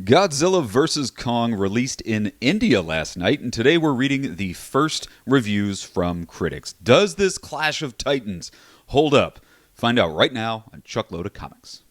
Godzilla vs. Kong released in India last night, and today we're reading the first reviews from critics. Does this clash of titans hold up? Find out right now on Chuckload of Comics.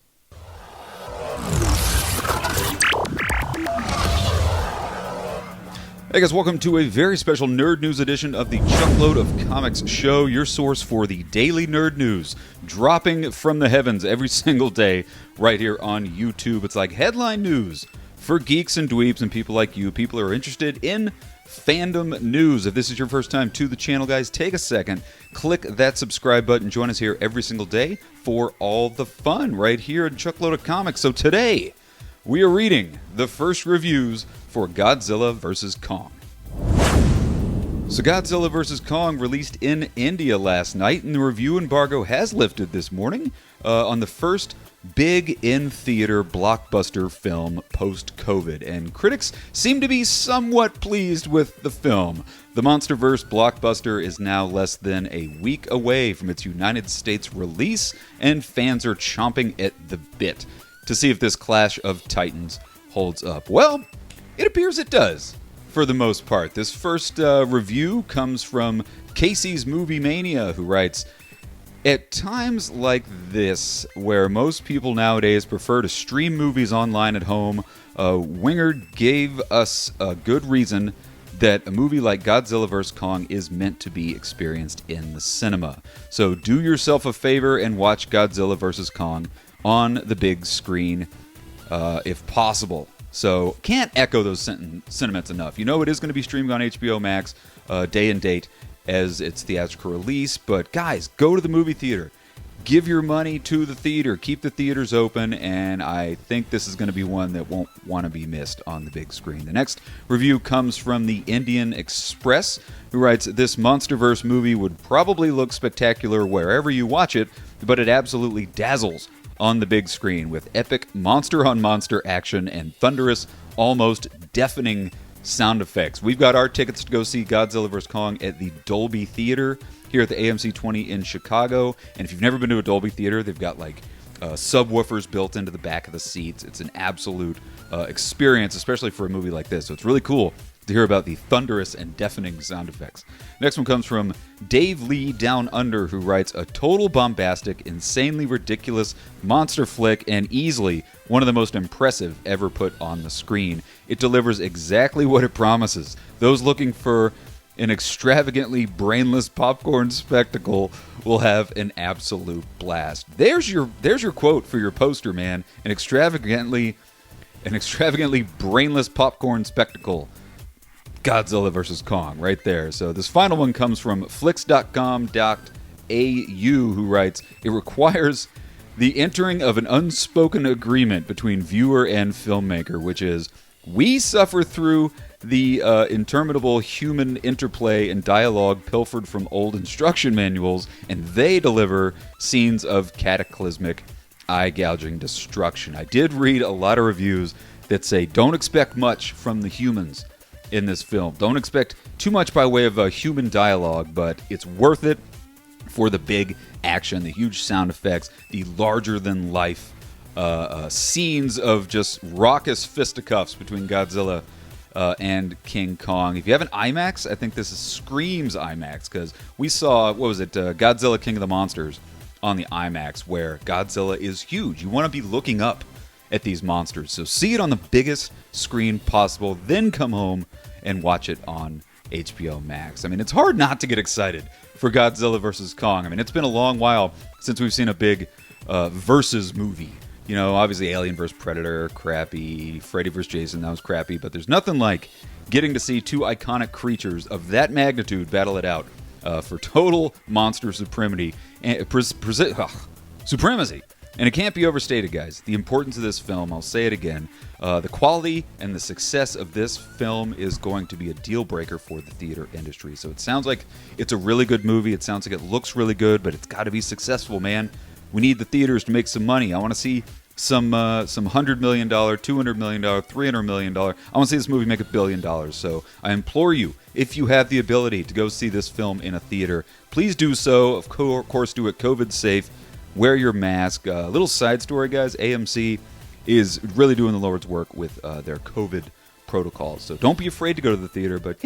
Hey guys, welcome to a very special Nerd News edition of the Chuckload of Comics show, your source for the daily nerd news, dropping from the heavens every single day right here on YouTube. It's like headline news for geeks and dweebs and people like you, people who are interested in fandom news. If this is your first time to the channel, guys, take a second, click that subscribe button, join us here every single day for all the fun right here at Chuckload of Comics. So today, we are reading the first reviews for Godzilla vs. Kong. So Godzilla vs. Kong released in India last night, and the review embargo has lifted this morning on the first big in-theater blockbuster film post-COVID, and critics seem to be somewhat pleased with the film. The MonsterVerse blockbuster is now less than a week away from its United States release, and fans are chomping at the bit to see if this clash of titans holds up. Well, it appears it does, for the most part. This first review comes from Casey's Movie Mania, who writes, "At times like this, where most people nowadays prefer to stream movies online at home, Wingard gave us a good reason that a movie like Godzilla vs. Kong is meant to be experienced in the cinema. So do yourself a favor and watch Godzilla vs. Kong on the big screen, if possible." So can't echo those sentiments enough. You know it is going to be streamed on HBO Max day and date as its theatrical release, but guys, go to the movie theater. Give your money to the theater. Keep the theaters open, and I think this is going to be one that won't want to be missed on the big screen. The next review comes from the Indian Express, who writes, "This MonsterVerse movie would probably look spectacular wherever you watch it, but it absolutely dazzles on the big screen with epic monster-on-monster action and thunderous, almost deafening sound effects." We've got our tickets to go see Godzilla vs. Kong at the Dolby Theater here at the AMC 20 in Chicago. And if you've never been to a Dolby Theater, they've got like subwoofers built into the back of the seats. It's an absolute experience, especially for a movie like this. So it's really cool to hear about the thunderous and deafening sound effects. Next one comes from Dave Lee Down Under, who writes, "A total bombastic, insanely ridiculous monster flick, and easily one of the most impressive ever put on the screen. It delivers exactly what it promises. Those looking for an extravagantly brainless popcorn spectacle will have an absolute blast." There's your quote for your poster, man. An extravagantly brainless popcorn spectacle. Godzilla vs. Kong, right there. So this final one comes from Flix.com.au, who writes, "It requires the entering of an unspoken agreement between viewer and filmmaker, which is, we suffer through the interminable human interplay and dialogue pilfered from old instruction manuals, and they deliver scenes of cataclysmic, eye-gouging destruction." I did read a lot of reviews that say don't expect much from the humans in this film. Don't expect too much by way of human dialogue, but it's worth it for the big action, the huge sound effects, the larger-than-life scenes of just raucous fisticuffs between Godzilla and King Kong. If you have an IMAX, I think this screams IMAX, because we saw, Godzilla King of the Monsters on the IMAX, where Godzilla is huge. You want to be looking up at these monsters. So see it on the biggest screen possible, then come home and watch it on HBO Max. I mean, it's hard not to get excited for Godzilla vs. Kong. I mean, it's been a long while since we've seen a big versus movie. You know, obviously Alien vs. Predator, crappy. Freddy vs. Jason, that was crappy. But there's nothing like getting to see two iconic creatures of that magnitude battle it out for total monster supremacy. Supremacy. And it can't be overstated, guys. The importance of this film, I'll say it again, the quality and the success of this film is going to be a deal breaker for the theater industry. So it sounds like it's a really good movie. It sounds like it looks really good, but it's got to be successful, man. We need the theaters to make some money. I want to see some $100 million, $200 million, $300 million. I want to see this movie make $1 billion. So I implore you, if you have the ability to go see this film in a theater, please do so. Of course, do it COVID safe. Wear your mask. Little side story, guys. AMC is really doing the Lord's work with their COVID protocols. So don't be afraid to go to the theater, but,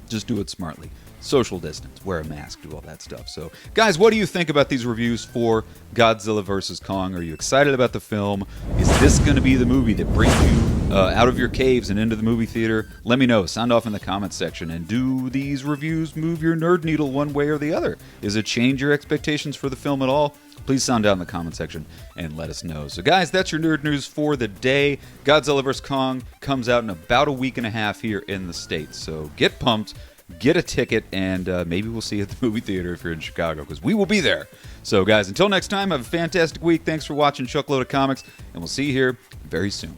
just do it smartly. Social distance, wear a mask, do all that stuff. So, guys, what do you think about these reviews for Godzilla vs. Kong? Are you excited about the film? Is this going to be the movie that brings you out of your caves and into the movie theater? Let me know. Sound off in the comments section. And do these reviews move your nerd needle one way or the other? Does it change your expectations for the film at all? Please sound down in the comment section and let us know. So, guys, that's your nerd news for the day. Godzilla vs. Kong comes out in about a week and a half here in the States. So get pumped. Get a ticket, and maybe we'll see you at the movie theater if you're in Chicago, because we will be there. So, guys, until next time, have a fantastic week. Thanks for watching Chuckload of Comics, and we'll see you here very soon.